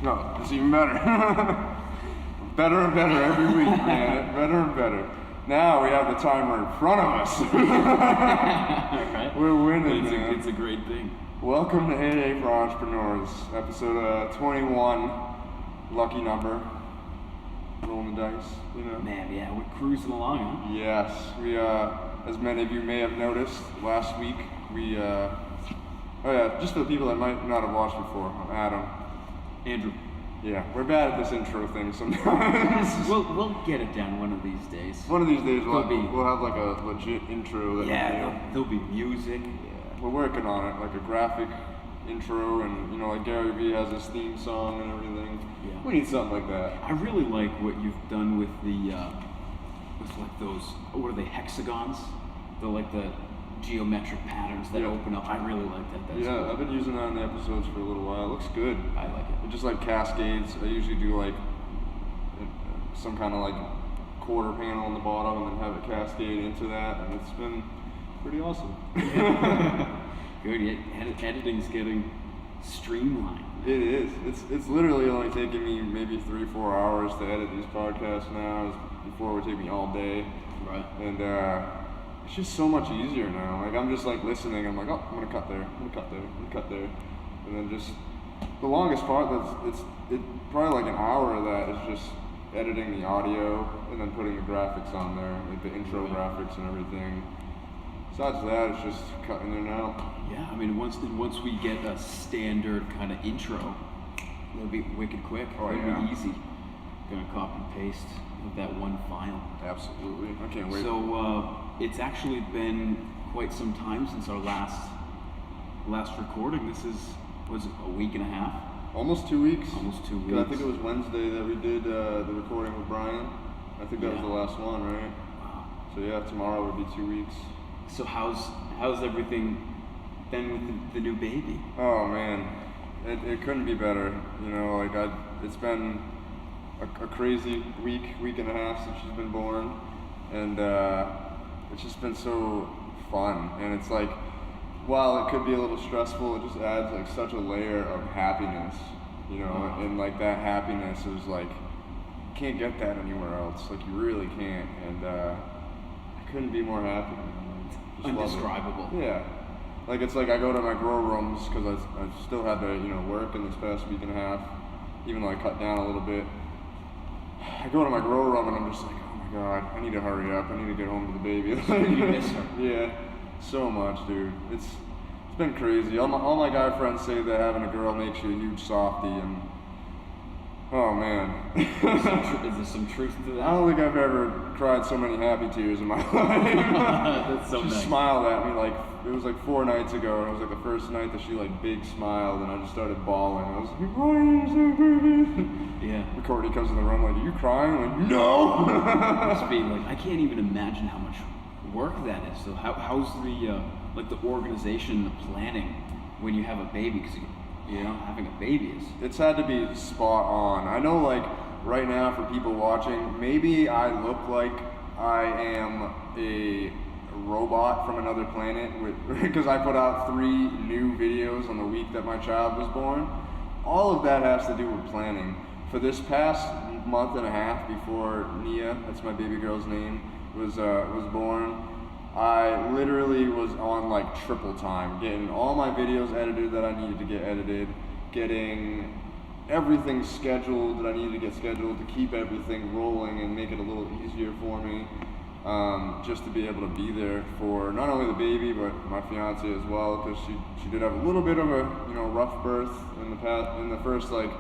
No, it's even better. Better and better every week, man. Better and better. Now we have the timer in front of us. Right? We're winning, man. It's a great thing. Welcome to AA for Entrepreneurs, episode 21, lucky number. Rolling the dice, you know. Man, yeah, we're cruising along, huh? Yes, we, as many of you may have noticed, last week we, just for the people that might not have watched before, I'm Adam. Andrew. Yeah, we're bad at this intro thing sometimes. We'll get it down one of these days. One of these days we'll There'll have like a legit intro. That there'll be music. Yeah, we're working on it, like a graphic intro, and you know, like Gary Vee has his theme song and everything. Yeah. We need something like that. I really like what you've done with the, with like those, what are they, hexagons? They're like the geometric patterns that open up. I really like that. That's cool. I've been using that in the episodes for a little while. It looks good. I like it. It just like cascades. I usually do like some kind of like quarter panel on the bottom and then have it cascade into that, and it's been pretty awesome. Good. Yeah, editing's getting streamlined. It is. It's literally only taking me maybe 3-4 hours to edit these podcasts now. Before it would take me all day. Right. And it's just so much easier now. Like I'm just like listening. I'm like, oh, I'm gonna cut there. I'm gonna cut there. I'm gonna cut there. And then just the longest part it's probably like an hour of that is just editing the audio and then putting the graphics on there, like the intro graphics and everything. Besides that, it's just cutting there now. Yeah, I mean, once we get a standard kind of intro, it'll be wicked quick. It'll be easy. Gonna copy and paste with that one file. Absolutely, I can't wait. So it's actually been quite some time since our last recording. This was a week and a half. Almost 2 weeks. Almost 2 weeks. I think it was Wednesday that we did the recording with Brian. I think that was the last one, right? Wow. So yeah, tomorrow would be 2 weeks. So how's everything been with the new baby? Oh man, it couldn't be better. You know, like it's been a crazy week and a half since she's been born, and it's just been so fun. And it's like, while it could be a little stressful, it just adds like such a layer of happiness. You know, and like that happiness is like, you can't get that anywhere else. Like you really can't. And I couldn't be more happy. Indescribable. Yeah. Like it's like I go to my grow rooms because I still had to, you know, work in this past week and a half, even though I cut down a little bit. I go to my grow room and I'm just like, oh my god, I need to hurry up. I need to get home to the baby. You miss her. Yeah, so much, dude. It's been crazy. All my guy friends say that having a girl makes you a huge softie, and oh man. Is there some truth to that? I don't think I've ever cried so many happy tears in my life. That's so nice. She smiled at me like, it was like 4 nights ago, and it was like the first night that she like big smiled, and I just started bawling. I was like, why are you so baby? Yeah. Courtney comes in the room like, are you crying? I'm like, no! Must be like, I can't even imagine how much work that is. So how's the like the organization, the planning when you have a baby? Because you know, having a baby is... It's had to be spot on. I know, like, right now for people watching, maybe I look like I am a robot from another planet because I put out 3 new videos on the week that my child was born. All of that has to do with planning. For this past month and a half before Nia, that's my baby girl's name, was born, I literally was on like triple time, getting all my videos edited that I needed to get edited, getting everything scheduled that I needed to get scheduled to keep everything rolling and make it a little easier for me, just to be able to be there for not only the baby but my fiance as well, because she did have a little bit of a rough birth in the first like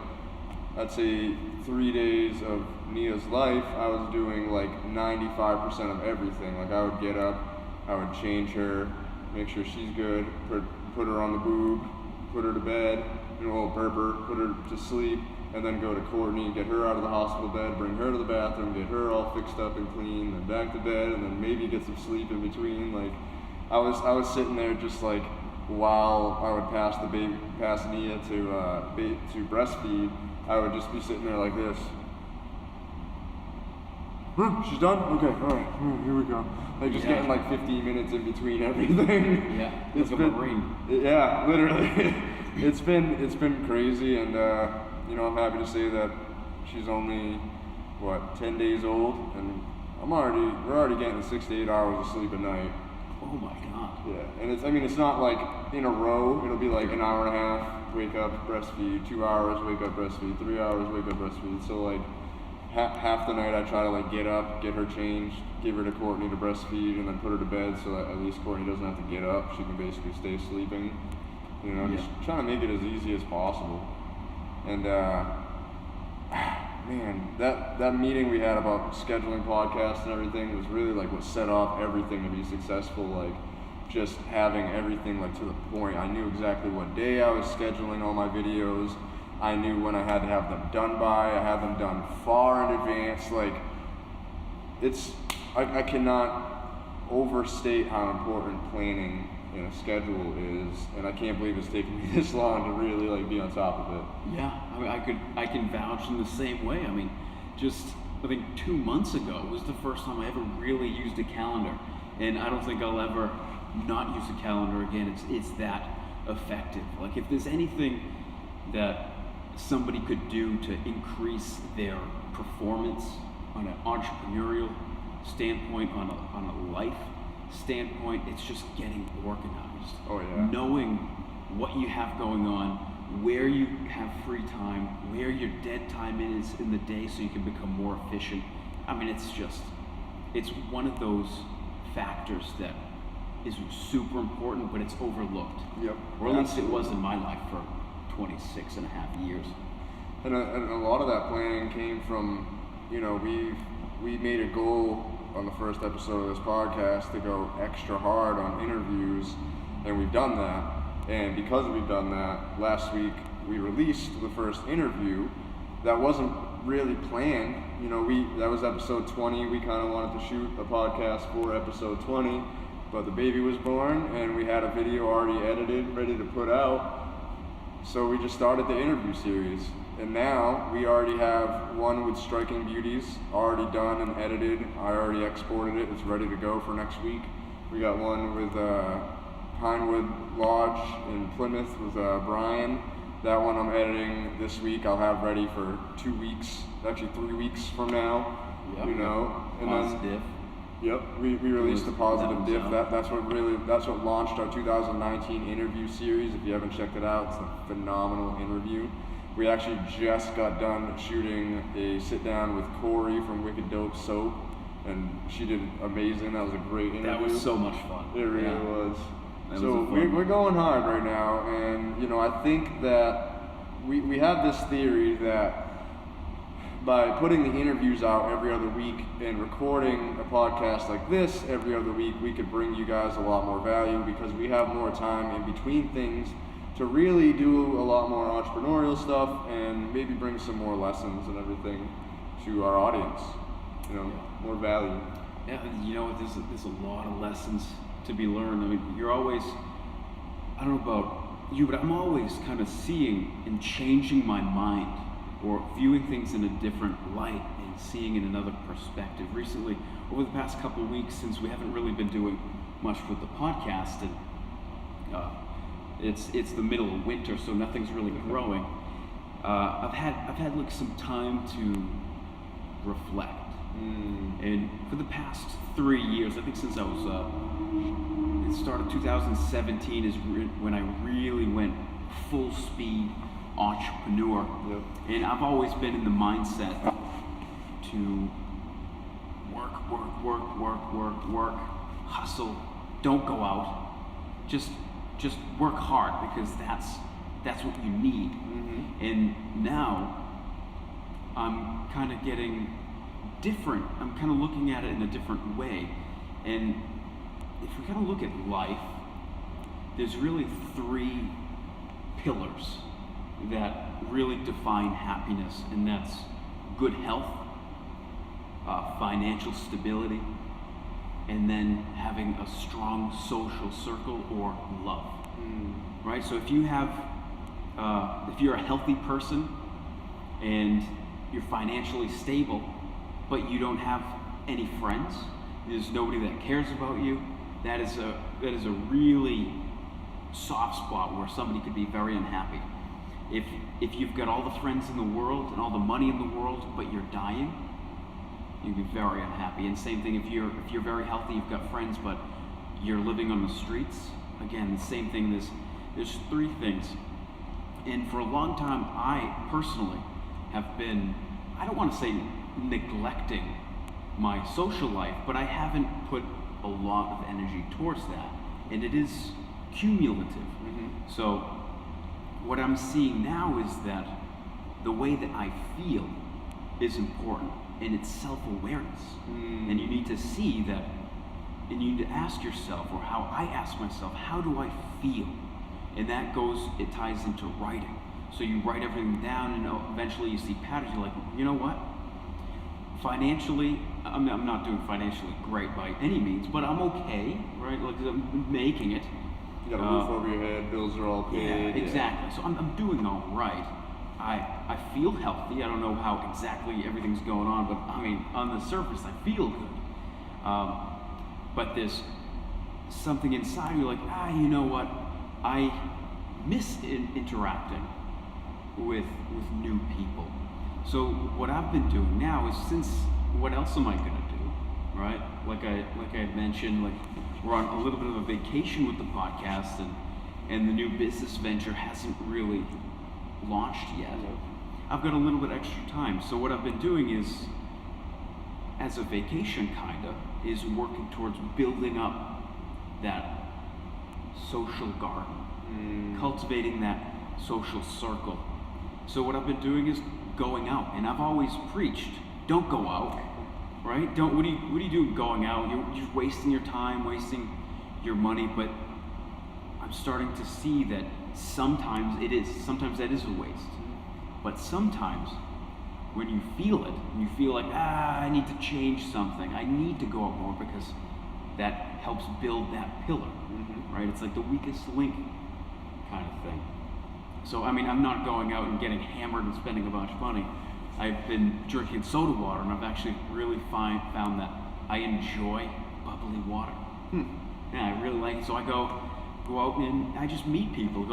I'd say 3 days of Nia's life. I was doing like 95% of everything. Like I would get up, I would change her, make sure she's good, put her on the boob, put her to bed, a little burper, put her to sleep, and then go to Courtney, get her out of the hospital bed, bring her to the bathroom, get her all fixed up and clean, then back to bed, and then maybe get some sleep in between. Like I was sitting there just like, while I would pass Nia to breastfeed, I would just be sitting there like this. She's done? Okay, alright, here we go. Like just getting like 15 minutes in between everything. Yeah, it's like a Marine. Yeah, literally. It's been crazy, and I'm happy to say that she's only 10 days old, and we're already getting 6 to 8 hours of sleep a night. Oh my God. Yeah, and it's not like in a row. It'll be like an hour and a half, wake up, breastfeed, 2 hours, wake up, breastfeed, 3 hours, wake up, breastfeed. So like half the night I try to like get up, get her changed, give her to Courtney to breastfeed, and then put her to bed so that at least Courtney doesn't have to get up. She can basically stay sleeping. Just trying to make it as easy as possible. And man, that meeting we had about scheduling podcasts and everything was really like what set off everything to be successful. Like just having everything like to the point. I knew exactly what day I was scheduling all my videos. I knew when I had to have them done by. I had them done far in advance. Like I cannot overstate how important planning in a schedule is, and I can't believe it's taken me this long to really like be on top of it. Yeah, I mean, I can vouch in the same way. I mean, I think 2 months ago was the first time I ever really used a calendar, and I don't think I'll ever not use a calendar again. It's that effective. Like if there's anything that somebody could do to increase their performance on an entrepreneurial standpoint, on a life standpoint, it's just getting organized. Oh yeah. Knowing what you have going on, where you have free time, where your dead time is in the day so you can become more efficient. I mean, it's one of those factors that is super important, but it's overlooked. Yep. Or at least it was in my life for 26 and a half years. And a lot of that planning came from, we made a goal on the first episode of this podcast to go extra hard on interviews, and we've done that. And because we've done that, last week we released the first interview that wasn't really planned. That was episode 20. We kind of wanted to shoot a podcast for episode 20, but the baby was born and we had a video already edited, ready to put out. So we just started the interview series. And now we already have one with Striking Beauties already done and edited. I already exported it. It's ready to go for next week. We got one with Pinewood Lodge in Plymouth with Brian. That one I'm editing this week. I'll have ready for 2 weeks, actually 3 weeks from now. Yep. And Positive. Yep, we released the Positive Diff. That That's what launched our 2019 interview series. If you haven't checked it out, it's a phenomenal interview. We actually just got done shooting a sit down with Corey from Wicked Dope Soap, and she did amazing. That was a great interview. That was so much fun. It really was. So Was a fun we're going hard right now, and I think that we have this theory that by putting the interviews out every other week and recording a podcast like this every other week, we could bring you guys a lot more value because we have more time in between things to really do a lot more entrepreneurial stuff and maybe bring some more lessons and everything to our audience. More value. Yeah, there's a lot of lessons to be learned. I mean, you're always, I don't know about you, but I'm always kind of seeing and changing my mind or viewing things in a different light and seeing in another perspective. Recently, over the past couple of weeks, since we haven't really been doing much with the podcast, and it's the middle of winter, so nothing's really growing. I've had like some time to reflect. And for the past 3 years, I think since I was, it started 2017 is when I really went full speed entrepreneur. Yep. And I've always been in the mindset to work, hustle, don't go out, just work hard because that's what you need. Mm-hmm. And now I'm kind of getting different. I'm kind of looking at it in a different way. And if we kind of look at life, there's really 3 pillars that really define happiness, and that's good health, financial stability, and then having a strong social circle or love. Right? So if you're a healthy person and you're financially stable, but you don't have any friends, there's nobody that cares about you, that is a really soft spot where somebody could be very unhappy. if you've got all the friends in the world and all the money in the world, but you're dying, you'd be very unhappy. And same thing if you're very healthy, you've got friends, but you're living on the streets. Again, the same thing. There's three things. And for a long time, I personally have been, I don't want to say neglecting my social life, but I haven't put a lot of energy towards that. And it is cumulative. Mm-hmm. So what I'm seeing now is that the way that I feel is important, and it's self-awareness. And you need to see that, and you need to ask yourself, or how I ask myself, how do I feel? And that it ties into writing. So you write everything down, and eventually you see patterns. You're like, you know what? Financially, I'm not doing financially great by any means, but I'm okay, right? Like, I'm making it. You got a roof over your head, bills are all paid. Yeah, exactly. So I'm doing all right. I feel healthy. I don't know how exactly everything's going on, but I mean, on the surface, I feel good. But there's something inside you like, you know what? I miss interacting with new people. So what I've been doing now is, what else am I gonna do, right? Like I had mentioned, like we're on a little bit of a vacation with the podcast, and the new business venture hasn't really launched yet. I've got a little bit extra time. So what I've been doing is, as a vacation kinda, is working towards building up that social garden, cultivating that social circle. So what I've been doing is going out, and I've always preached, don't go out, right? What do you do going out? You're just wasting your time, wasting your money. But I'm starting to see that sometimes that is a waste. But sometimes when you feel it, and you feel like, I need to change something, I need to go out more, because that helps build that pillar, right? It's like the weakest link kind of thing. So, I mean, I'm not going out and getting hammered and spending a bunch of money. I've been drinking soda water, and I've actually really found that I enjoy bubbly water. Yeah, I really like it. So I go out and I just meet people,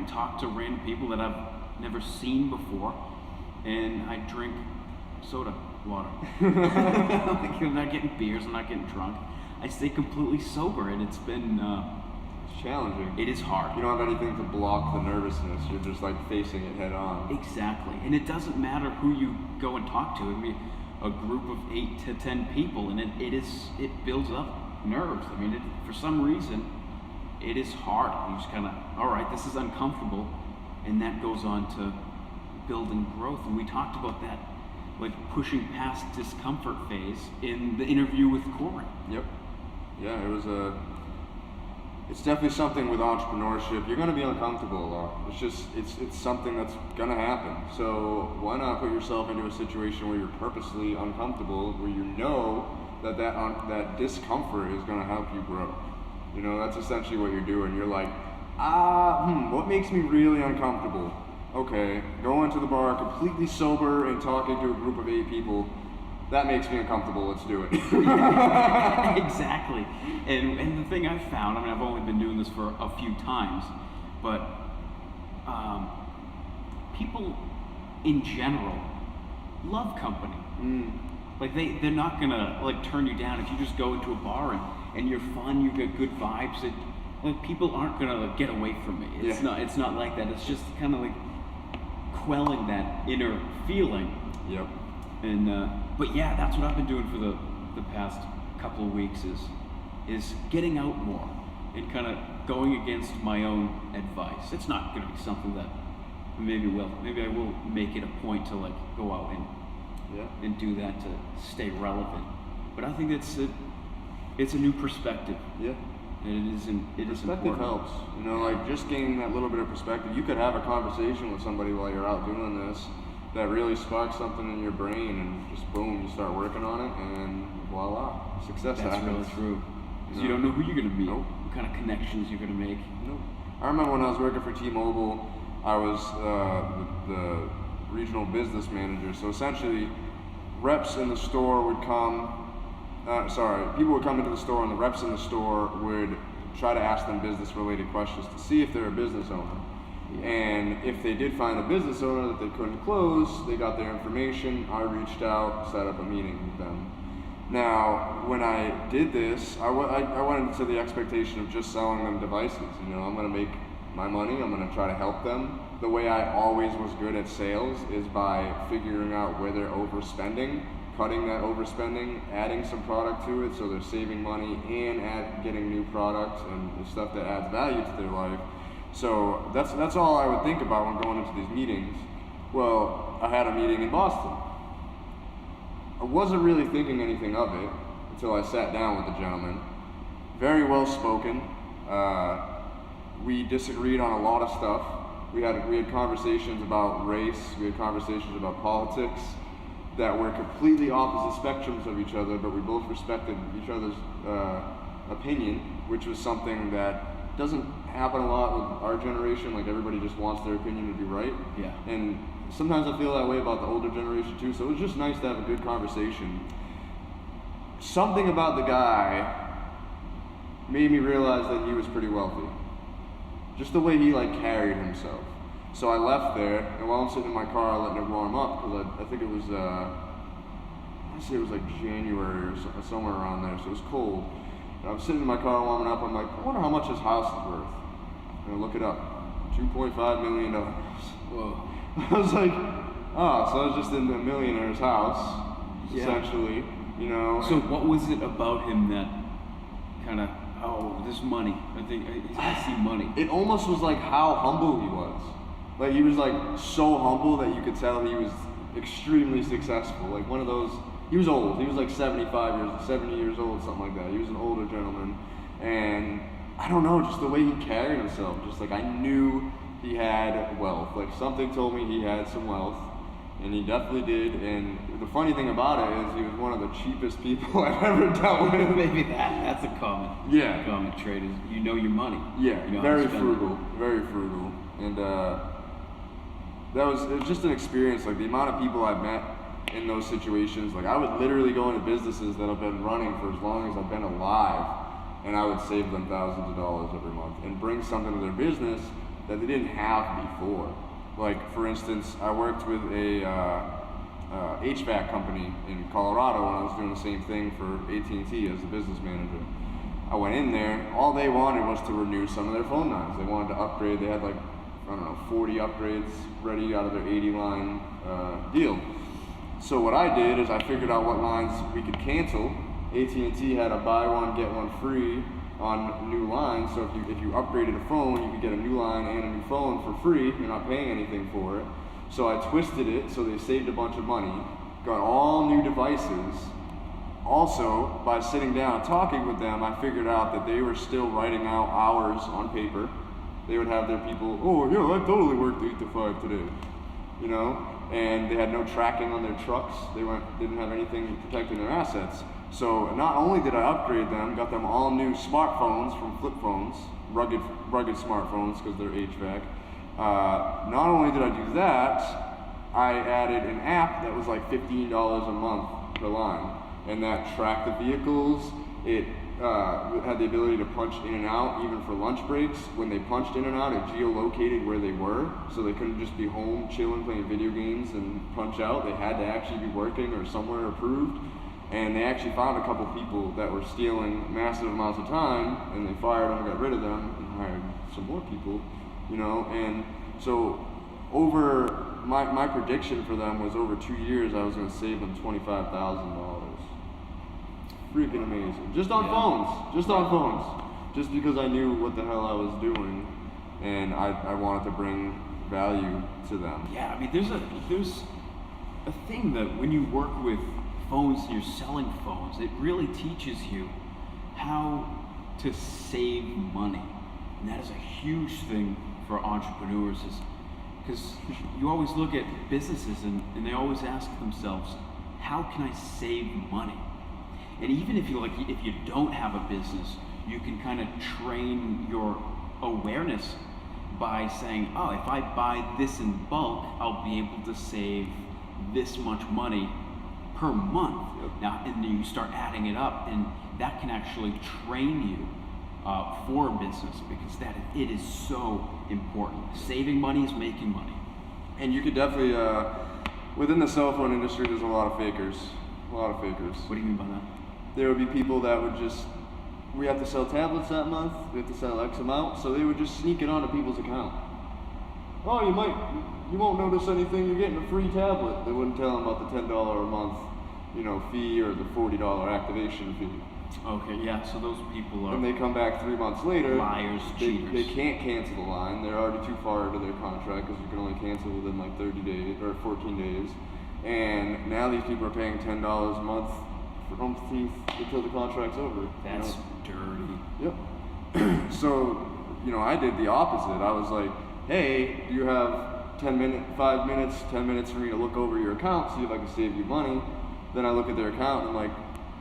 talk to random people that I've never seen before, and I drink soda water. Like, I'm not getting beers, I'm not getting drunk. I stay completely sober, and it's been It's challenging. it is hard. You don't have anything to block the nervousness. You're just like facing it head on. Exactly. And it doesn't matter who you go and talk to. I mean, a group of 8 to 10 people, and it builds up nerves. I mean, for some reason, it is hard. You just kind of, all right, this is uncomfortable, and that goes on to building growth. And we talked about that, like pushing past discomfort phase in the interview with Corey. Yep. Yeah, it's definitely something with entrepreneurship. You're gonna be uncomfortable a lot. It's something that's gonna happen. So why not put yourself into a situation where you're purposely uncomfortable, where you know that discomfort is gonna help you grow. You know, that's essentially what you're doing. You're like, what makes me really uncomfortable? Okay, going to the bar completely sober and talking to a group of 8 people. That makes me uncomfortable, let's do it. Exactly. And the thing I've found, I mean, I've only been doing this for a few times, but people in general love company. Like they're not gonna like turn you down if you just go into a bar and you're fun, you get good vibes. Like people aren't gonna like, get away from me. It's not like that. It's just kind of like quelling that inner feeling. Yep. And but yeah, that's what I've been doing for the past couple of weeks is getting out more and kind of going against my own advice. It's not going to be something that maybe I will make it a point to like go out and do that to stay relevant. But I think it's a new perspective. Yeah. And it is Perspective important. helps. You know, like just gaining that little bit of perspective. You could have a conversation with somebody while you're out doing this that really sparks something in your brain, and just boom, you start working on it, and voila, success That's happens. really true. Because you don't know who you're going to meet, Nope. what kind of connections you're going to make. Nope. I remember when I was working for T-Mobile, I was the regional business manager. So essentially, reps in the store would come. People would come into the store, and the reps in the store would try to ask them business-related questions to see if they're a business owner. And if they did find a business owner that they couldn't close, they got their information. I reached out, set up a meeting with them. Now, when I did this, I went into the expectation of just selling them devices. You know, I'm going to make my money. I'm going to try to help them. The way I always was good at sales is by figuring out where they're overspending, cutting that overspending, adding some product to it so they're saving money and getting new products and stuff that adds value to their life. So that's all I would think about when going into these meetings. Well, I had a meeting in Boston. I wasn't really thinking anything of it until I sat down with the gentleman. Very well spoken. We disagreed on a lot of stuff. We had conversations about race. We had conversations about politics that were completely opposite spectrums of each other, but we both respected each other's opinion, which was something that doesn't happen a lot with our generation. Like, everybody just wants their opinion to be right. Yeah. And sometimes I feel that way about the older generation too, so it was just nice to have a good conversation. Something about the guy made me realize that he was pretty wealthy. Just the way he carried himself. So I left there, and while I'm sitting in my car letting it warm up, because I think it was, I say it was January or somewhere around there, so it was cold. And I was sitting in my car warming up, I'm like, I wonder how much his house is worth. And I look it up, $2.5 million. Whoa. I was like, oh, so I was just in the millionaire's house, essentially, you know. So what was it about him that kind of, this money, I see money. It almost was like how humble he was. Like, he was so humble that you could tell he was extremely successful. Like one of those, he was old, he was 70 years old, something like that. He was an older gentleman. And I don't know, just the way he carried himself, just I knew he had wealth. Something told me he had some wealth, and he definitely did. And the funny thing about it is he was one of the cheapest people I've ever dealt with. Maybe that's a common trait, is you know your money. Yeah, you know very frugal, very frugal. And it was just an experience. The amount of people I've met in those situations, I would literally go into businesses that have been running for as long as I've been alive, and I would save them thousands of dollars every month and bring something to their business that they didn't have before. For instance, I worked with a HVAC company in Colorado, and I was doing the same thing for AT&T as the business manager. I went in there, all they wanted was to renew some of their phone lines. They wanted to upgrade. They had 40 upgrades ready out of their 80 line deal. So what I did is I figured out what lines we could cancel. AT&T had a buy one, get one free on new lines, so if you upgraded a phone, you could get a new line and a new phone for free. You're not paying anything for it. So I twisted it so they saved a bunch of money, got all new devices. Also, by sitting down and talking with them, I figured out that they were still writing out hours on paper. They would have their people, I totally worked 8 to 5 today, you know? And they had no tracking on their trucks. They didn't have anything protecting their assets. So not only did I upgrade them, got them all new smartphones from flip phones, rugged smartphones because they're HVAC. Not only did I do that, I added an app that was $15 a month per line, and that tracked the vehicles. It had the ability to punch in and out even for lunch breaks. When they punched in and out, it geolocated where they were, so they couldn't just be home chilling playing video games and punch out. They had to actually be working or somewhere approved. And they actually found a couple people that were stealing massive amounts of time, and they fired them, got rid of them, and hired some more people, you know. And so over my prediction for them was over 2 years I was going to save them $25,000. Freaking amazing. Just on phones. Just because I knew what the hell I was doing, and I wanted to bring value to them. Yeah, I mean, there's a thing that when you work with phones and you're selling phones, it really teaches you how to save money. And that is a huge thing for entrepreneurs, is because you always look at businesses and they always ask themselves, how can I save money? And even if you don't have a business, you can kind of train your awareness by saying, if I buy this in bulk, I'll be able to save this much money per month. Now, and then you start adding it up, and that can actually train you for a business, because that it is so important. Saving money is making money. And you could definitely, within the cell phone industry, there's a lot of fakers. A lot of fakers. What do you mean by that? There would be people that would just, we have to sell tablets that month, we have to sell X amount, so they would just sneak it onto people's account. Oh, you won't notice anything, you're getting a free tablet. They wouldn't tell them about the $10 a month, fee, or the $40 activation fee. Okay, yeah, so those people are And they come back 3 months later. liars, cheaters. They can't cancel the line. They're already too far into their contract because you can only cancel within like 30 days or 14 days. And now these people are paying $10 a month for home teeth until the contract's over. That's dirty. Yep. So, I did the opposite. I was like, hey, do you have 10 minutes for me to look over your account, see if I can save you money? Then I look at their account and I'm like,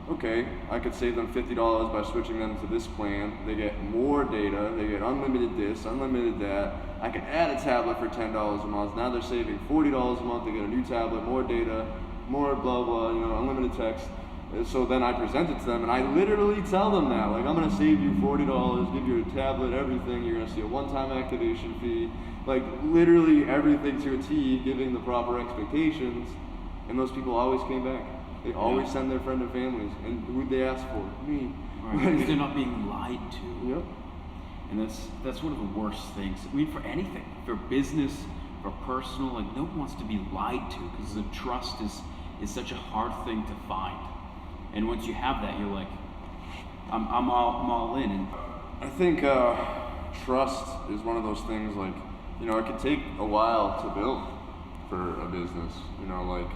okay, I could save them $50 by switching them to this plan. They get more data, they get unlimited this, unlimited that. I can add a tablet for $10 a month. Now they're saving $40 a month, they get a new tablet, more data, more blah blah, unlimited text. And so then I present it to them and I literally tell them that, like, I'm gonna save you $40, give you a tablet, everything, you're gonna see a one-time activation fee, like literally everything to a T, giving the proper expectations, and those people always came back. They always send their friend and families, and who'd they ask for? Me. Right. Because they're not being lied to. Yep. And that's one of the worst things. I mean, for anything, for business, for personal, like no one wants to be lied to, because the trust is such a hard thing to find. And once you have that, you're like, I'm all in. And I think trust is one of those things. Like, it could take a while to build for a business. Like,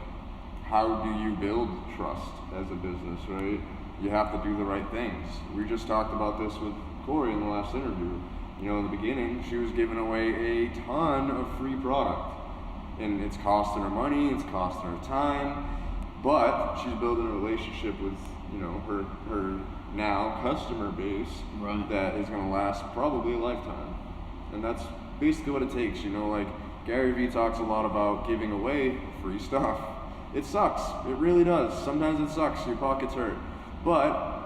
how do you build trust as a business, right? You have to do the right things. We just talked about this with Corey in the last interview. In the beginning, she was giving away a ton of free product. And it's costing her money, it's costing her time, but she's building a relationship with, her now customer base Right. that is gonna last probably a lifetime. And that's basically what it takes, like Gary Vee talks a lot about giving away free stuff. It sucks. It really does. Sometimes it sucks. Your pockets hurt. But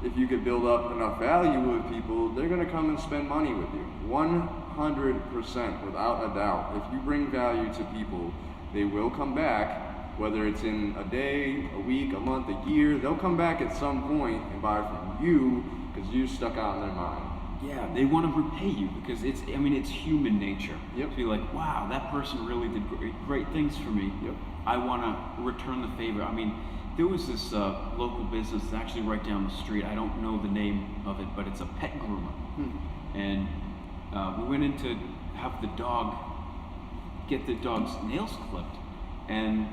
if you could build up enough value with people, they're going to come and spend money with you. 100%, without a doubt. If you bring value to people, they will come back, whether it's in a day, a week, a month, a year. They'll come back at some point and buy from you because you stuck out in their mind. yeah, they want to repay you because it's human nature. Yep. To be like, wow, that person really did great things for me. Yep. I want to return the favor. I mean, there was this local business actually right down the street. I don't know the name of it, but it's a pet groomer. And we went in to have get the dog's nails clipped. And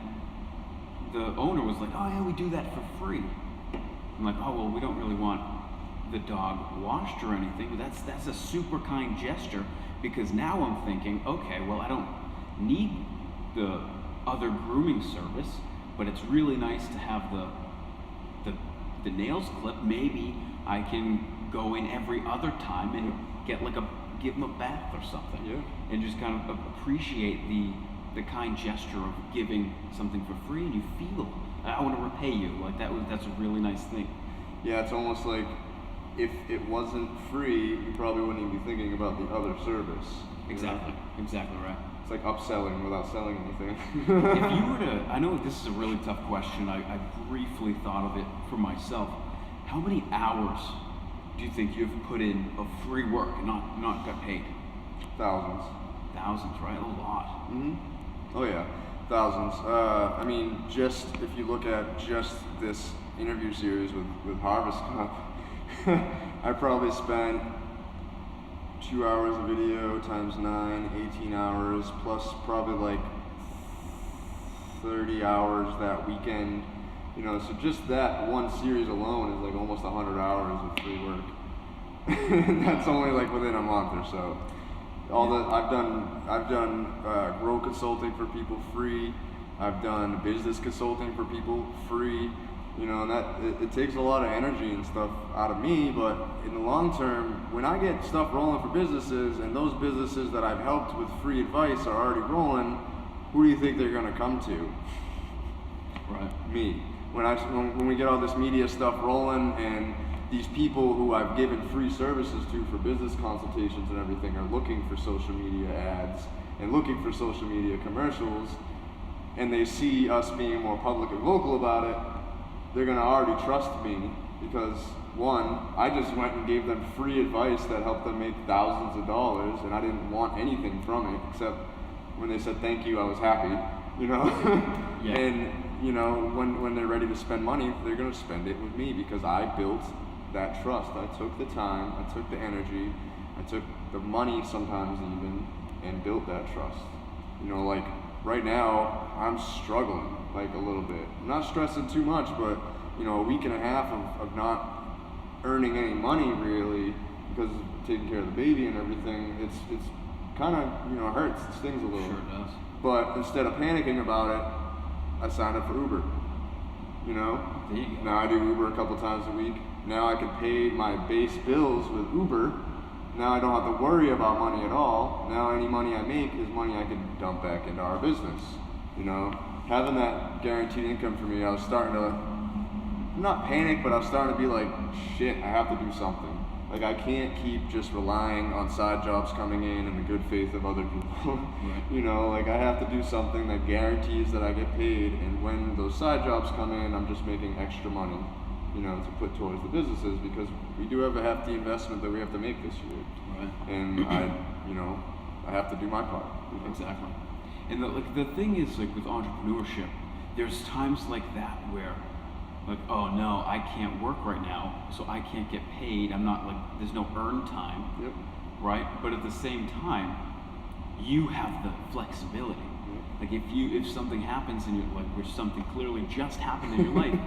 the owner was like, oh yeah, we do that for free. I'm like, oh, well, we don't really want the dog washed or anything, but that's a super kind gesture, because now I'm thinking, okay, well, I don't need the other grooming service, but it's really nice to have the nails clipped. Maybe I can go in every other time and get give them a bath or something. Yeah. And just kind of appreciate the kind gesture of giving something for free, and you feel, I want to repay you. Like that's a really nice thing. Yeah, it's almost like if it wasn't free, you probably wouldn't even be thinking about the other service. Exactly right. It's like upselling without selling anything. If you were to, I know this is a really tough question, I briefly thought of it for myself. How many hours do you think you've put in of free work and not got paid? Thousands. Thousands, right? A lot. Mm-hmm. Oh yeah, thousands. I mean, just if you look at just this interview series with Harvest Cup, I probably spent 2 hours of video times 9, 18 hours, plus probably like 30 hours that weekend. So just that one series alone is like almost 100 hours of free work. That's only like within a month or so. I've done grow consulting for people free. I've done business consulting for people free. And that it takes a lot of energy and stuff out of me, but in the long term, when I get stuff rolling for businesses, and those businesses that I've helped with free advice are already rolling, who do you think they're gonna come to? Right. Me. When we get all this media stuff rolling, and these people who I've given free services to for business consultations and everything are looking for social media ads and looking for social media commercials, and they see us being more public and vocal about it, they're gonna already trust me because one, I just went and gave them free advice that helped them make thousands of dollars, and I didn't want anything from it except when they said thank you, I was happy, you know. Yeah. And you know, when they're ready to spend money, they're gonna spend it with me because I built that trust. I took the time, I took the energy, I took the money sometimes even, and built that trust. You know, like right now, I'm struggling like a little bit. I'm not stressing too much, but you know, a week and a half of not earning any money really because of taking care of the baby and everything, it's kind of, you know, hurts, it stings a little. Sure does. But instead of panicking about it, I signed up for Uber. You know? There you go. Now I do Uber a couple times a week. Now I can pay my base bills with Uber. Now I don't have to worry about money at all. Now any money I make is money I can dump back into our business. You know? Having that guaranteed income for me, I was starting to, not panic, but I was starting to be like, shit, I have to do something. Like I can't keep just relying on side jobs coming in and the good faith of other people. Right. You know, like I have to do something that guarantees that I get paid, and when those side jobs come in, I'm just making extra money, you know, to put towards the businesses because we do have a hefty investment that we have to make this year. Right. And I have to do my part. Exactly. And the thing is, like with entrepreneurship, there's times like that where, like, oh no, I can't work right now, so I can't get paid. I'm not like, there's no earn time, Yep. right? But at the same time, you have the flexibility. Like if something happens in your life, which something clearly just happened in your life,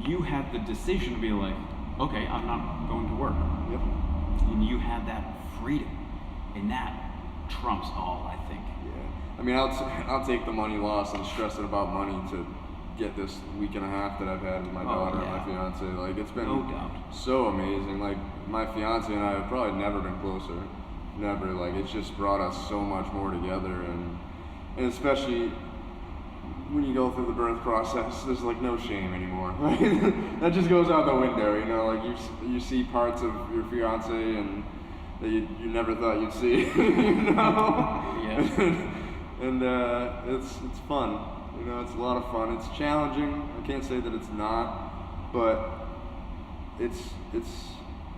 you have the decision to be like, okay, I'm not going to work. Yep. And you have that freedom, and that trumps all, I think. Yeah. I mean, I'll take the money loss and stressing about money to get this week and a half that I've had with my daughter and my fiance. Like it's been No doubt. so amazing. Like my fiance and I have probably never been closer. Never. Like it's just brought us so much more together, and especially when you go through the birth process, there's like no shame anymore. That just goes out the window, you know. Like you see parts of your fiance and that you never thought you'd see, you know. Yeah. And it's fun. You know, it's a lot of fun. It's challenging. I can't say that it's not, but it's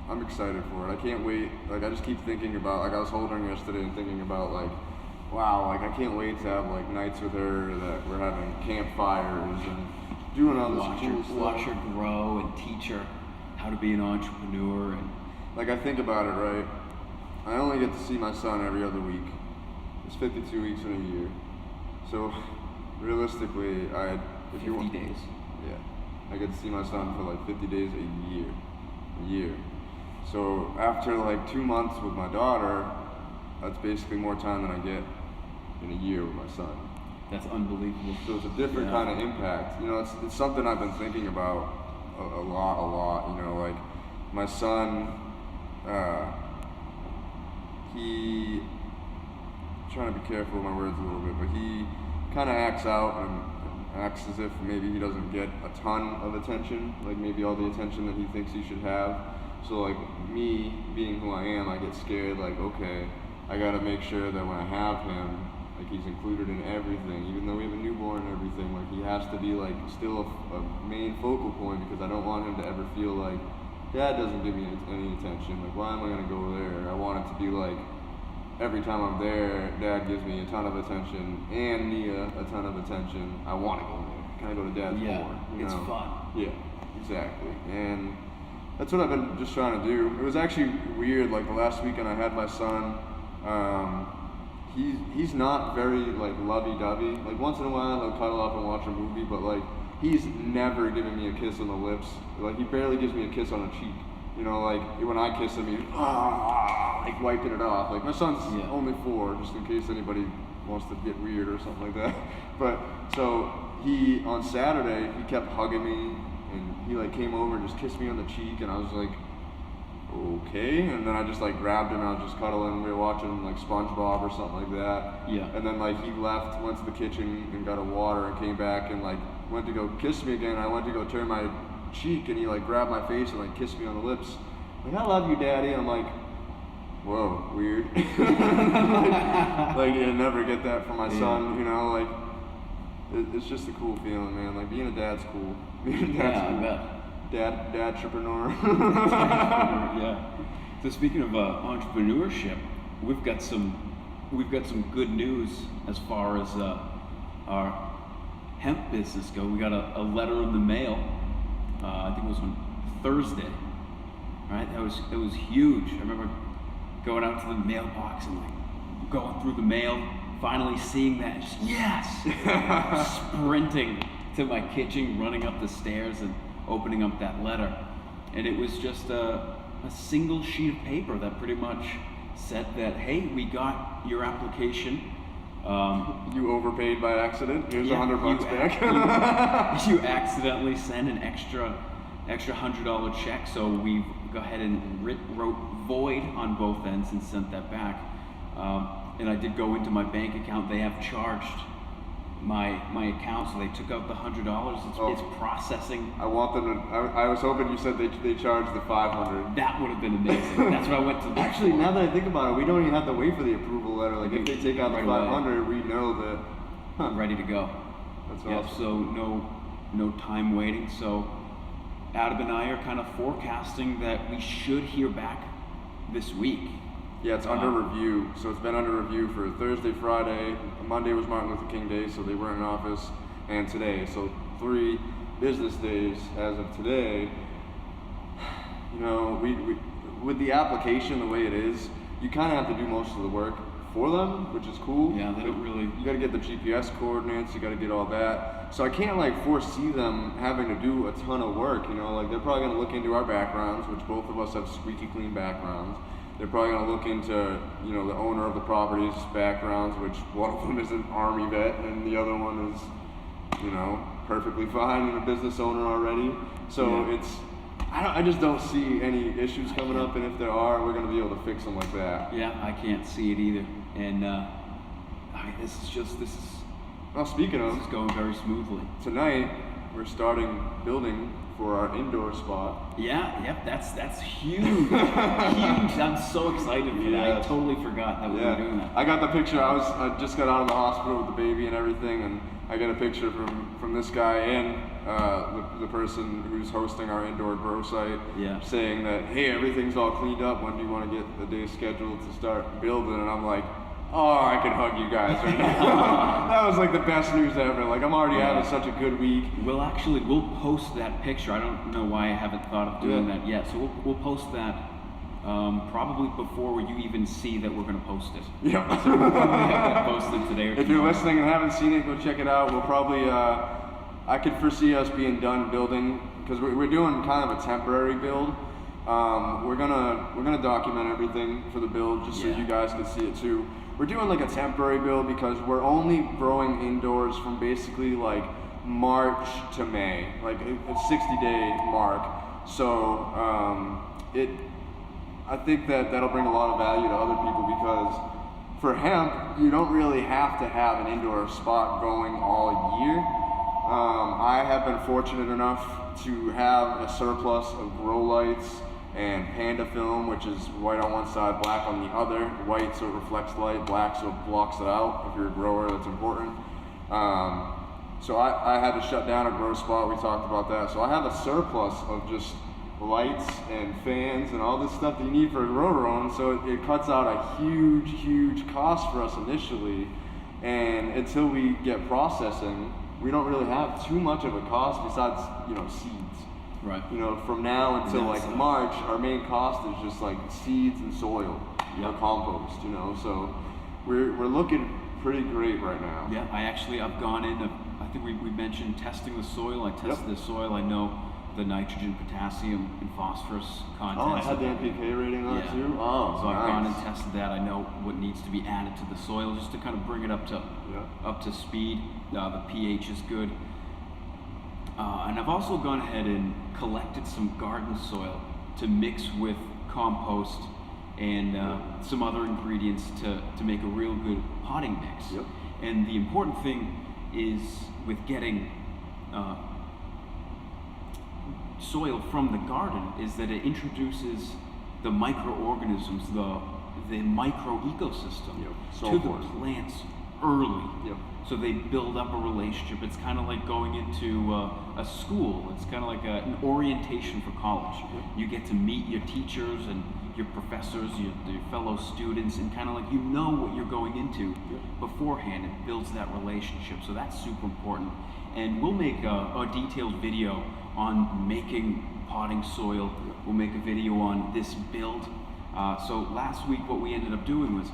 I'm excited for it. I can't wait. Like I just keep thinking about, like I was holding her yesterday and thinking about like, wow, like I can't wait to have like nights with her that we're having campfires and doing all this cool stuff. Watch her grow and teach her how to be an entrepreneur. And Like I think about it, right? I only get to see my son every other week. It's 52 weeks in a year. So realistically, if 50 days. Yeah, I get to see my son for like 50 days a year. So after like 2 months with my daughter, that's basically more time than I get in a year with my son. That's unbelievable. So it's a different kind of impact. You know, it's something I've been thinking about a lot. You know, like my son, he, trying to be careful with my words a little bit, but he kind of acts out and acts as if maybe he doesn't get a ton of attention, like maybe all the attention that he thinks he should have. So like me being who I am, I get scared, like, okay, I gotta make sure that when I have him, like he's included in everything, even though we have a newborn and everything, like he has to be like still a main focal point because I don't want him to ever feel like Dad doesn't give me any attention. Like why am I gonna go there? I want it to be like every time I'm there, Dad gives me a ton of attention and Nia a ton of attention. I want to go there. Can I go to Dad's more? You it's know? fun. Yeah, exactly. And that's what I've been just trying to do. It was actually weird. Like the last weekend I had my son. He's not very like lovey-dovey. Like once in a while he'll cuddle up and watch a movie, but like he's never given me a kiss on the lips. Like he barely gives me a kiss on the cheek. You know, like when I kiss him, he's like wiping it off. Like my son's only 4, just in case anybody wants to get weird or something like that. But so he on Saturday he kept hugging me and he like came over and just kissed me on the cheek, and I was like, okay. And then I just like grabbed him and I was just cuddling. We were watching like SpongeBob or something like that. Yeah. And then like he left, went to the kitchen and got a water and came back and like went to go kiss me again. I went to go turn my cheek, and he like grabbed my face and like kissed me on the lips. Like, I love you, Daddy. And I'm like, whoa, weird. like you never get that from my son, you know, like it's just a cool feeling, man. Like being a dad's cool. Being a dad's cool. I bet. Dad-trepreneur. Yeah. So speaking of entrepreneurship, we've got some good news as far as our hemp business go. We got a letter in the mail. I think it was on Thursday. Right? It was huge. I remember going out to the mailbox and like going through the mail, finally seeing that, and just yes, sprinting to my kitchen, running up the stairs and opening up that letter. And it was just a single sheet of paper that pretty much said that, hey, we got your application. You overpaid by accident. Here's $100 back. You accidentally sent an extra $100 check, so we go ahead and wrote void on both ends and sent that back. And I did go into my bank account. They have charged my account, so they took out the $100. It's processing. I want them to. I was hoping you said they charged the $500. That would have been amazing. That's what I went to. Actually, now that I think about it, we don't even have to wait for the approval letter. Like if they take out the $500, we know that. Ready to go. That's yeah. awesome. So no time waiting. So Adam and I are kind of forecasting that we should hear back this week. Yeah, it's under review. So it's been under review for Thursday, Friday. Monday was Martin Luther King Day, so they weren't in office, and today. So 3 business days as of today. You know, we with the application the way it is, you kind of have to do most of the work for them, which is cool. Yeah, they don't really. You got to get the GPS coordinates. You got to get all that. So I can't like foresee them having to do a ton of work. You know, like they're probably gonna look into our backgrounds, which both of us have squeaky clean backgrounds. They're probably going to look into, you know, the owner of the property's backgrounds, which one of them is an Army vet and the other one is, you know, perfectly fine and a business owner already. So yeah. I just don't see any issues coming up, and if there are, we're going to be able to fix them like that. Yeah, I can't see it either. And I mean, this is. Well, speaking of, this is going very smoothly. Tonight we're starting building for our indoor spot. Yeah, yep, that's huge. Huge. I'm so excited for that. I totally forgot that we were doing that. I got the picture. I just got out of the hospital with the baby and everything, and I got a picture from this guy and the person who's hosting our indoor grow site, saying that, hey, everything's all cleaned up. When do you want to get the day scheduled to start building? And I'm like, oh, I can hug you guys right now. That was like the best news ever. Like I'm already having such a good week. We'll post that picture. I don't know why I haven't thought of doing that yet. So we'll post that probably before you even see that we're going to post it. Yeah. So we'll probably have that posted today or tomorrow. If you're listening and haven't seen it, go check it out. We'll probably, I could foresee us being done building, because we're doing kind of a temporary build. We're gonna document everything for the build just so you guys can see it too. We're doing like a temporary build because we're only growing indoors from basically like March to May, like a 60-day mark. So I think that'll bring a lot of value to other people, because for hemp, you don't really have to have an indoor spot going all year. I have been fortunate enough to have a surplus of grow lights and Panda film, which is white on one side, black on the other. White so it reflects light, black so it blocks it out. If you're a grower, that's important. So I had to shut down a grow spot. We talked about that. So I have a surplus of just lights and fans and all this stuff that you need for a grow room. So it cuts out a huge cost for us initially. And until we get processing, we don't really have too much of a cost besides, you know, seeds. Right. You know, from now until like March, our main cost is just like seeds and soil or compost. You know, so we're looking pretty great right now. Yeah, I've gone in. I think we mentioned testing the soil. I tested the soil. I know the nitrogen, potassium, and phosphorus content. Oh, I had the NPK rating on it too. Oh, so I've gone and tested that. I know what needs to be added to the soil just to kind of bring it up to speed. The pH is good. And I've also gone ahead and collected some garden soil to mix with compost and some other ingredients to make a real good potting mix. Yep. And the important thing is with getting soil from the garden is that it introduces the microorganisms, the micro ecosystem Yep. So to important. the plants early. Yep. So they build up a relationship. It's kind of like going into a school. It's kind of like an orientation for college. Yep. You get to meet your teachers and your professors, your fellow students, and kind of like you know what you're going into beforehand. It builds that relationship. So that's super important. And we'll make a detailed video on making potting soil. We'll make a video on this build. So last week what we ended up doing was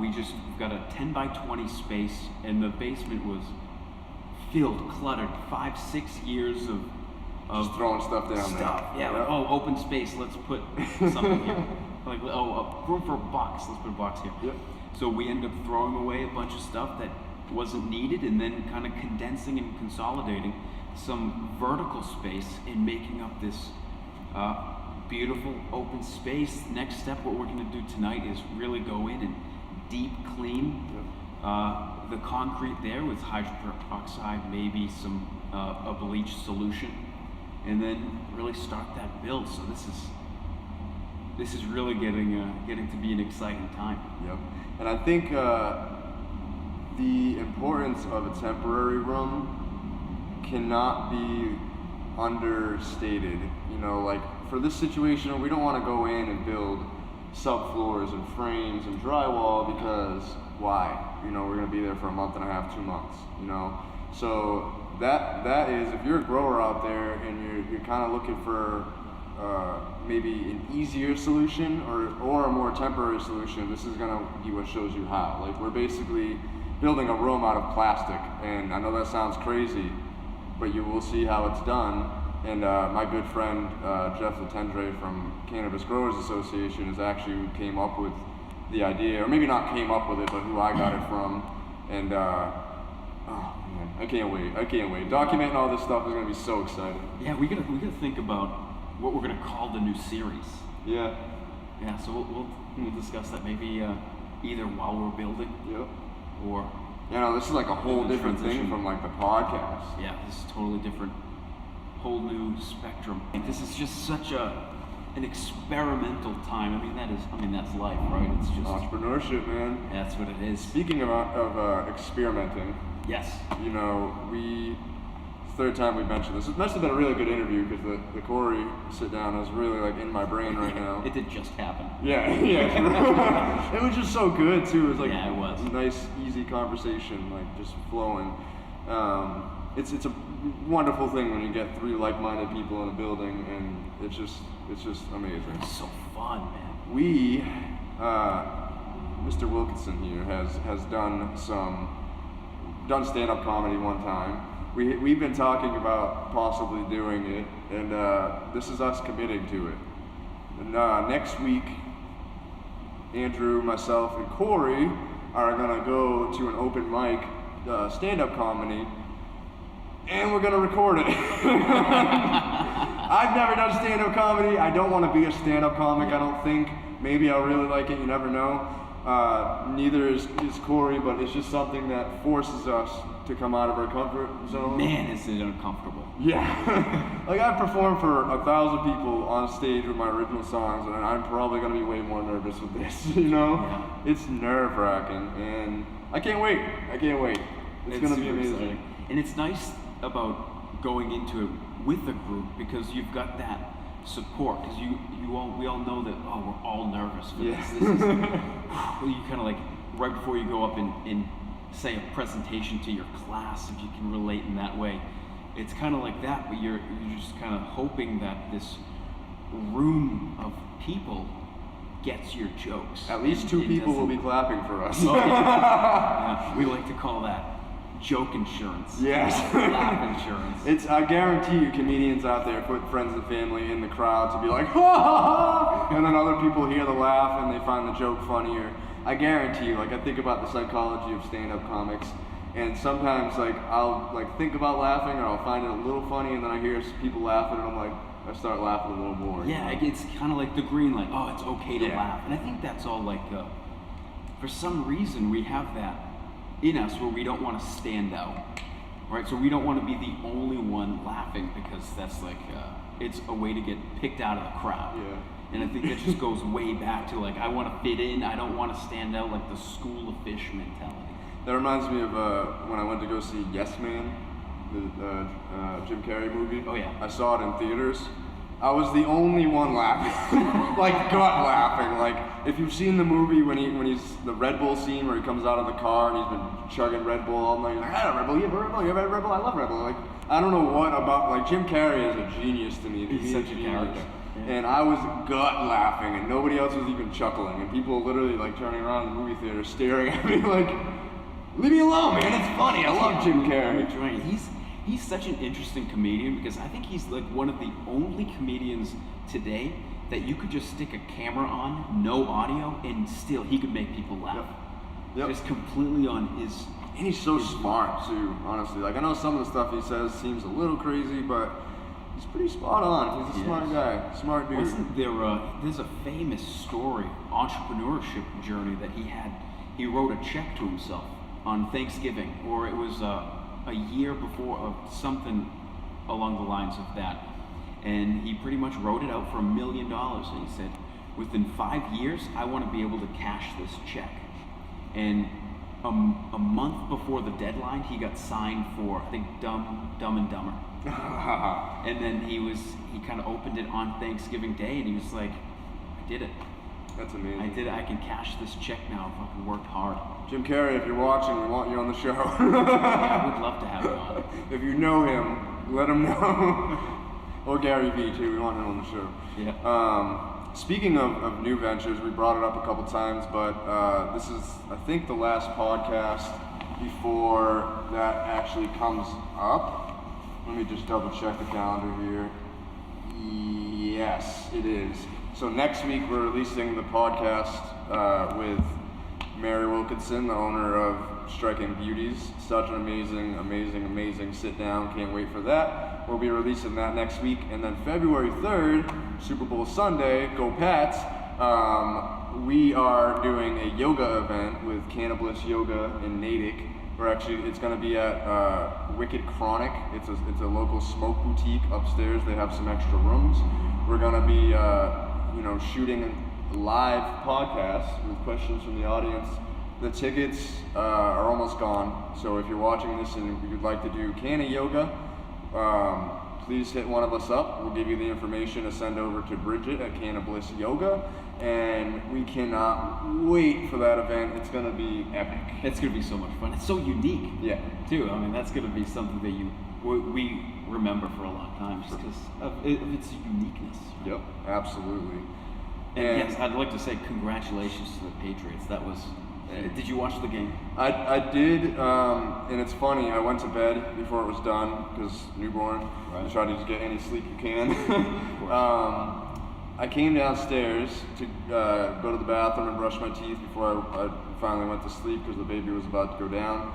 we've got a 10 by 20 space, and the basement was filled, cluttered, 5-6 years of Just throwing stuff down stuff. there. Yeah, like, oh, open space, let's put something here. Like, oh, room for a box, let's put a box here. Yep. So we ended up throwing away a bunch of stuff that wasn't needed, and then kind of condensing and consolidating some vertical space and making up this beautiful open space. Next step, what we're going to do tonight is really go in and deep clean the concrete there with hydrogen peroxide, maybe some a bleach solution, and then really start that build. So this is really getting to be an exciting time. Yep. And I think the importance of a temporary room cannot be understated. You know, like for this situation, we don't want to go in and build subfloors and frames and drywall because why? You know, we're going to be there for a month and a half, 2 months. You know, so that is, if you're a grower out there and you're kind of looking for maybe an easier solution or a more temporary solution, this is gonna be what shows you how. Like, we're basically building a room out of plastic, and I know that sounds crazy, but you will see how it's done. And my good friend Jeff Letendre from Cannabis Growers Association is actually who came up with the idea, or maybe not came up with it, but who I got it from. And oh man, I can't wait. Documenting all this stuff is gonna be so exciting. Yeah, we gotta think about what we're gonna call the new series. Yeah. Yeah, so we'll discuss that maybe either while we're building Yep. or You know, this is like a whole in the different thing transition. from like the podcast. yeah, this is totally different, whole new spectrum. And this is just such an experimental time. I mean that's life, right? It's just Entrepreneurship, man. that's what it is. Speaking of experimenting, Yes. you know, third time we mentioned this. It must have been a really good interview because the Corey sit down is really like in my brain right now. It did just happen. Yeah. It was just so good too. It was like Yeah, it was. a nice, easy conversation, like just flowing. It's a wonderful thing when you get three like-minded people in a building, and it's just amazing. It's so fun, man. We, Mr. Wilkinson here has done stand-up comedy one time. We've been talking about possibly doing it, and this is us committing to it. And next week, Andrew, myself, and Corey are gonna go to an open mic stand-up comedy, and we're gonna record it. I've never done stand-up comedy. I don't want to be a stand-up comic. I don't think. Maybe I'll really like it. You never know. Neither is Corey, but it's just something that forces us to come out of our comfort zone. Man, is it uncomfortable. Yeah. Like, I've performed for 1,000 people on stage with my original songs, and I'm probably going to be way more nervous with this, you know? Yeah. It's nerve-wracking, and I can't wait. It's going to be super amazing. exciting. And it's nice about going into it with a group because you've got that support. Because we all know that we're all nervous for Yeah. this. This is you kind of like right before you go up and say a presentation to your class, if you can relate in that way. It's kind of like that, but you're just kind of hoping that this room of people gets your jokes. At least two It people will doesn't- be clapping for us. Oh, yeah. We like to call that joke insurance. Yes. Laugh insurance. I guarantee you, comedians out there put friends and family in the crowd to be like, ha ha ha, and then other people hear the laugh and they find the joke funnier. I guarantee you, like, I think about the psychology of stand-up comics, and sometimes, like, I'll, like, think about laughing, or I'll find it a little funny, and then I hear people laughing, and I'm like, I start laughing a little more. you Yeah, know? it's kind of like the green light. Oh, it's okay to Yeah. laugh. And I think that's all like, for some reason, we have that in us where we don't want to stand out, right? So we don't want to be the only one laughing because that's like it's a way to get picked out of the crowd. Yeah. And I think that just goes way back to like I want to fit in. I don't want to stand out, like the school of fish mentality. That reminds me of when I went to go see Yes Man, the Jim Carrey movie. Oh, yeah. I saw it in theaters. I was the only one laughing, like gut laughing. Like if you've seen the movie when he's the Red Bull scene where he comes out of the car and he's been chugging Red Bull all night. He's like, I had a Red Bull, you have a Red Bull, you have a Red Bull, I love Red Bull. Like I don't know what about like Jim Carrey is a genius to me. He's such a character. Yeah. And I was gut laughing, and nobody else was even chuckling, and people literally like turning around in the movie theater, staring at me like, "Leave me alone, man! It's funny. I love Jim Carrey." He's such an interesting comedian because I think he's like one of the only comedians today that you could just stick a camera on, no audio, and still he could make people laugh. Yep. Just completely on his. And he's so smart too, honestly. Like I know some of the stuff he says seems a little crazy, but he's pretty spot on. He's a smart guy, smart dude. Wasn't there? There's a famous story, entrepreneurship journey that he had. He wrote a check to himself on Thanksgiving, or it was a year before, of something along the lines of that. And he pretty much wrote it out for $1 million. And he said, within 5 years, I want to be able to cash this check. And a month before the deadline, he got signed for, I think, Dumb and Dumber. And then he kind of opened it on Thanksgiving Day, and he was like, I did it. That's amazing. I did it. I can cash this check now. I fucking worked hard. Jim Carrey, if you're watching, we want you on the show. Yeah, I would love to have you on. If you know him, let him know. Or Gary Vee too, we want him on the show. Yeah. Speaking of new ventures, we brought it up a couple times, but this is, I think, the last podcast before that actually comes up. Let me just double check the calendar here. Yes, it is. So next week we're releasing the podcast with Mary Wilkinson, the owner of Striking Beauties. Such an amazing sit down. Can't wait for that. We'll be releasing that next week. And then February 3rd, Super Bowl Sunday, go Pats. We are doing a yoga event with Cannabliss Yoga in Natick. It's going to be at Wicked Chronic. It's a local smoke boutique upstairs. They have some extra rooms. We're going to be shooting a live podcast with questions from the audience. The tickets are almost gone. So if you're watching this and you'd like to do Canna Yoga, please hit one of us up. We'll give you the information to send over to Bridget at Cannabliss Yoga. And we cannot wait for that event. It's going to be epic. It's going to be so much fun. It's so unique. Yeah. Too. I mean, that's going to be something that we remember for a long time just because of its uniqueness. Right? Yep, absolutely. And yes, I'd like to say congratulations to the Patriots. That was. Did you watch the game? I did, and it's funny. I went to bed before it was done because newborn. Right. You try to just get any sleep you can. I came downstairs to go to the bathroom and brush my teeth before I finally went to sleep because the baby was about to go down.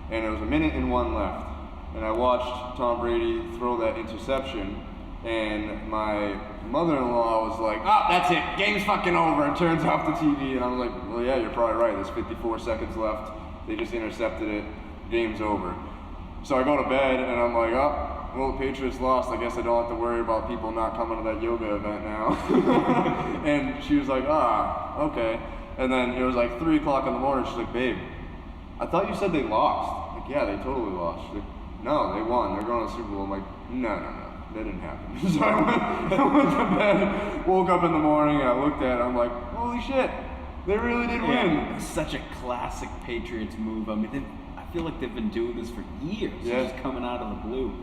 And it was 1 minute and 1 left. And I watched Tom Brady throw that interception. And my mother-in-law was like, that's it. Game's fucking over. And turns off the TV. And I was like, well, yeah, you're probably right. There's 54 seconds left. They just intercepted it. Game's over. So I go to bed and I'm like, well, the Patriots lost. I guess I don't have to worry about people not coming to that yoga event now. And she was like, okay. And then it was like 3 o'clock in the morning. She's like, babe, I thought you said they lost. Like, yeah, they totally lost. She's like, no, they won. They're going to the Super Bowl. I'm like, no. That didn't happen. So I went to bed, woke up in the morning, and I looked at it. I'm like, holy shit, they really did win. Such a classic Patriots move. I mean, I feel like they've been doing this for years. Yeah. Just coming out of the blue.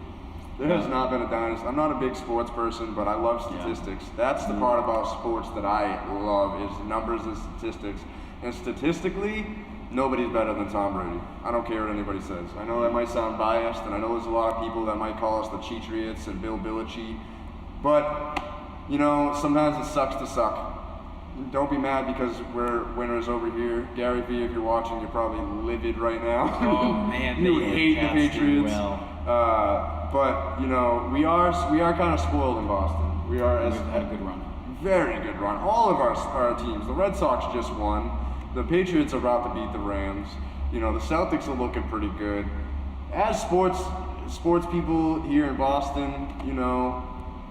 There has not been a dynasty. I'm not a big sports person, but I love statistics. That's the part about sports that I love is numbers and statistics. And statistically, nobody's better than Tom Brady. I don't care what anybody says. I know that might sound biased, and I know there's a lot of people that might call us the Cheatriots and Bill Belichick, but, sometimes it sucks to suck. Don't be mad because we're winners over here. Gary Vee, if you're watching, you're probably livid right now. Oh, man. You hate the Patriots. But, we are kind of spoiled in Boston. We've had a good run. Very good run. All of our teams. The Red Sox just won. The Patriots are about to beat the Rams. The Celtics are looking pretty good. As sports sports people here in Boston, you know,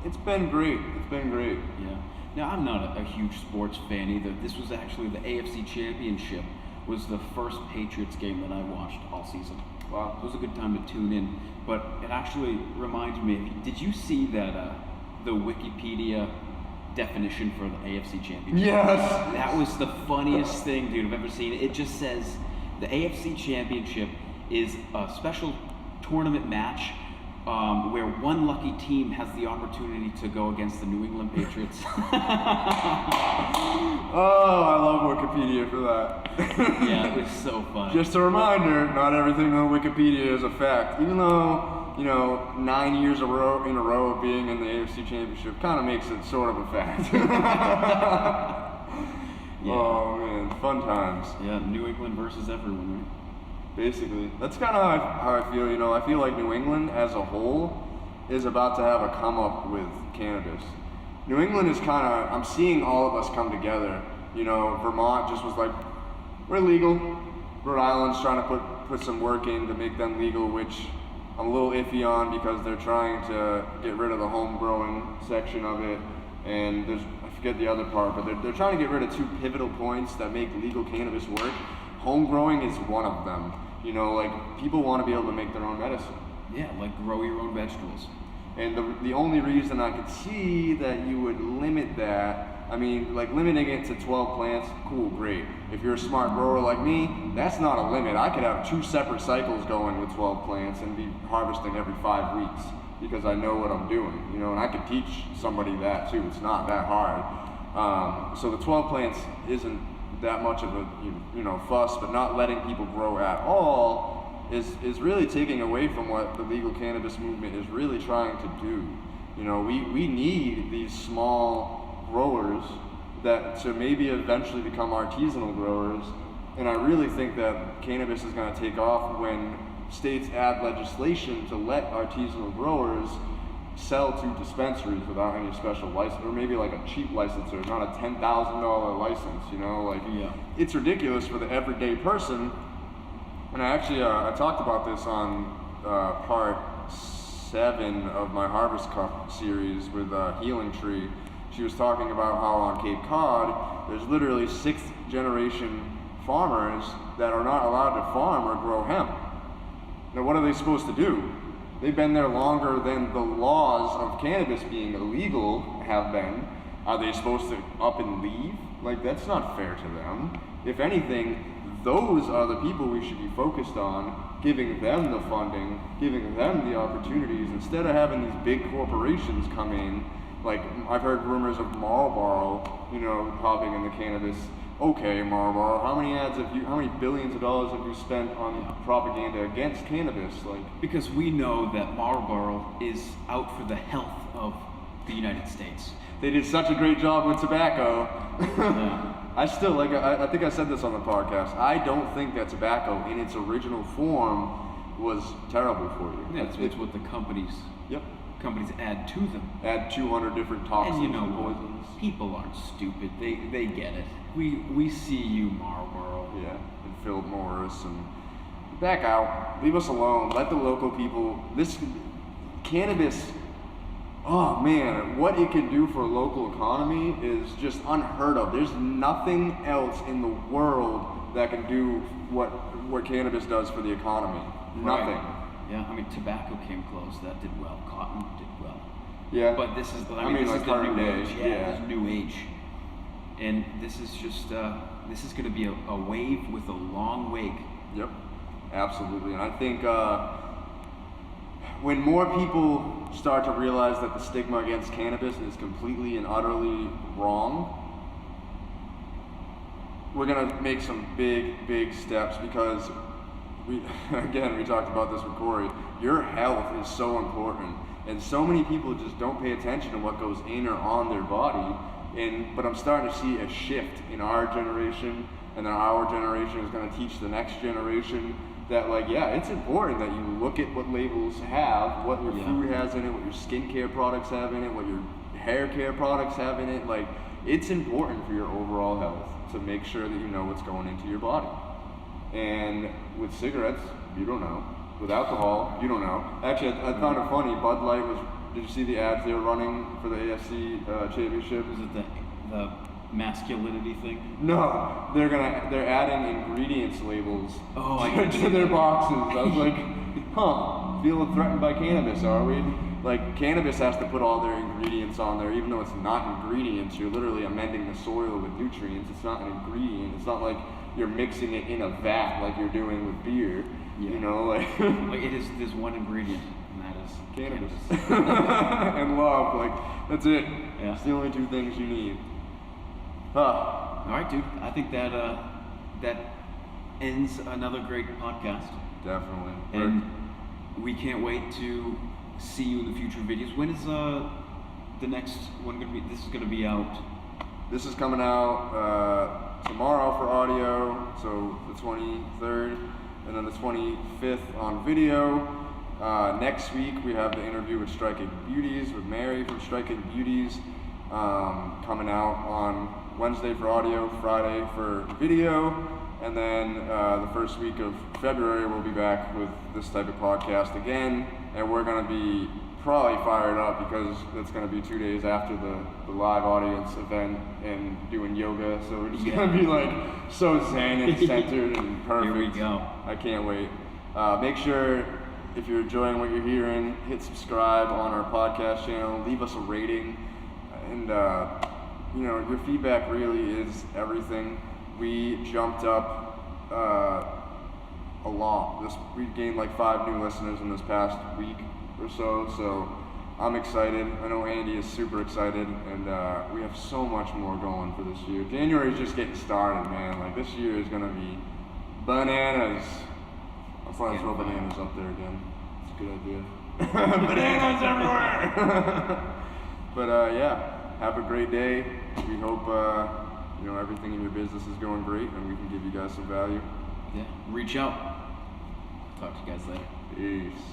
it's been great. It's been great. Yeah. Now, I'm not a huge sports fan either. This was actually the AFC Championship was the first Patriots game that I watched all season. Wow. It was a good time to tune in. But it actually reminds me, did you see that the Wikipedia definition for the AFC Championship? Yes. That was the funniest thing, dude, I've ever seen. It just says the AFC Championship is a special tournament match where one lucky team has the opportunity to go against the New England Patriots. Oh, I love Wikipedia for that. Yeah, it was so funny. Just a reminder, not everything on Wikipedia is a fact. Even though, you know, 9 years in a row of being in the AFC Championship kind of makes it sort of a fact. Yeah. Oh man, fun times. Yeah, New England versus everyone, right? Basically, that's kind of how I feel. You know, I feel like New England as a whole is about to have a come up with cannabis. New England is kind of, I'm seeing all of us come together. You know, Vermont just was like, we're legal. Rhode Island's trying to put some work in to make them legal, which I'm a little iffy on because they're trying to get rid of the home growing section of it. And there's, I forget the other part, but they're trying to get rid of two pivotal points that make legal cannabis work. Home growing is one of them. You know, like, people want to be able to make their own medicine. Yeah, like grow your own vegetables. And the only reason I could see that you would limit that, I mean, like limiting it to 12 plants, cool, great. If you're a smart grower like me, that's not a limit. I could have 2 separate cycles going with 12 plants and be harvesting every 5 weeks because I know what I'm doing, you know, and I could teach somebody that too. It's not that hard. So the 12 plants isn't that much of a you know fuss, but not letting people grow at all is really taking away from what the legal cannabis movement is really trying to do. You know, we need these small growers that to maybe eventually become artisanal growers, and I really think that cannabis is going to take off when states add legislation to let artisanal growers sell to dispensaries without any special license, or maybe like a cheap license, or not a $10,000 license, you know, like, Yeah. It's ridiculous for the everyday person. And I actually, I talked about this on part 7 of my Harvest Cup series with Healing Tree. She was talking about how on Cape Cod, there's literally 6th generation farmers that are not allowed to farm or grow hemp. Now, what are they supposed to do? They've been there longer than the laws of cannabis being illegal have been. Are they supposed to up and leave? Like, that's not fair to them. If anything, those are the people we should be focused on, giving them the funding, giving them the opportunities, instead of having these big corporations come in. Like, I've heard rumors of Marlboro, you know, hopping in the cannabis. Okay, Marlboro, how many billions of dollars have you spent on propaganda against cannabis? Like, Because we know that Marlboro is out for the health of the United States. they did such a great job with tobacco. Yeah. I still, like, I think I said this on the podcast, I don't think that tobacco in its original form was terrible for you. Yeah, it's what the companies Yep. add to them. Add 200 different toxins And you know and what? poisons. People aren't stupid. They get it. We see you, Marlboro. Yeah, and Philip Morris, and back out. Leave us alone. Let the local people. This cannabis. Oh man, what it can do for a local economy is just unheard of. There's nothing else in the world that can do what cannabis does for the economy. Nothing. Right. Yeah, I mean, tobacco came close. That did well. Cotton did well. Yeah. But this is, I mean, this like is the current new day, age. yeah. This is new age. And this is just, this is going to be a wave with a long wake. Yep, absolutely. And I think when more people start to realize that the stigma against cannabis is completely and utterly wrong, we're gonna make some big steps, because we talked about this with Corey. Your health is so important, and so many people just don't pay attention to what goes in or on their body. But I'm starting to see a shift in our generation, and then our generation is going to teach the next generation that, like, yeah, it's important that you look at what labels have, what your food has in it, what your skincare products have in it, what your hair care products have in it. Like, it's important for your overall health to make sure that you know what's going into your body. And with cigarettes, you don't know. with alcohol. You don't know. Actually, I found it funny. Bud Light was. Did you see the ads they were running for the AFC championship? Is it the masculinity thing? No, they're adding ingredients labels to their boxes. I was like, huh, feeling threatened by cannabis, are we? Like, cannabis has to put all their ingredients on there, even though it's not ingredients. You're literally amending the soil with nutrients. It's not an ingredient. It's not like you're mixing it in a vat like you're doing with beer. Yeah. You know, like Like there's one ingredient, and that is cannabis. And love, like, that's it. Yeah. It's the only two things you need. Huh. All right, dude. I think that that ends another great podcast, Definitely. and we can't wait to see you in the future videos. When is the next one gonna be? This is gonna be out. This is coming out tomorrow for audio, so the 23rd, and then the 25th on video. Next week we have the interview with Striking Beauties, with Mary from Striking Beauties, coming out on Wednesday for audio, Friday for video, and then the first week of February we'll be back with this type of podcast again, and we're going to be probably fired up because it's going to be 2 days after the live audience event and doing yoga, so we're just going to be like so zen and centered and perfect. Here we go. I can't wait. Make sure, if you're enjoying what you're hearing, hit subscribe on our podcast channel, leave us a rating, and you know, your feedback really is everything. We jumped up a lot. We gained like 5 new listeners in this past week or so I'm excited. I know Andy is super excited, and we have so much more going for this year. January is just getting started, man. Like, this year is gonna be bananas. I'll probably throw bananas up there again. It's a good idea. Bananas everywhere! But yeah, have a great day. We hope you know, everything in your business is going great, and we can give you guys some value. Yeah. Reach out. Talk to you guys later. Peace.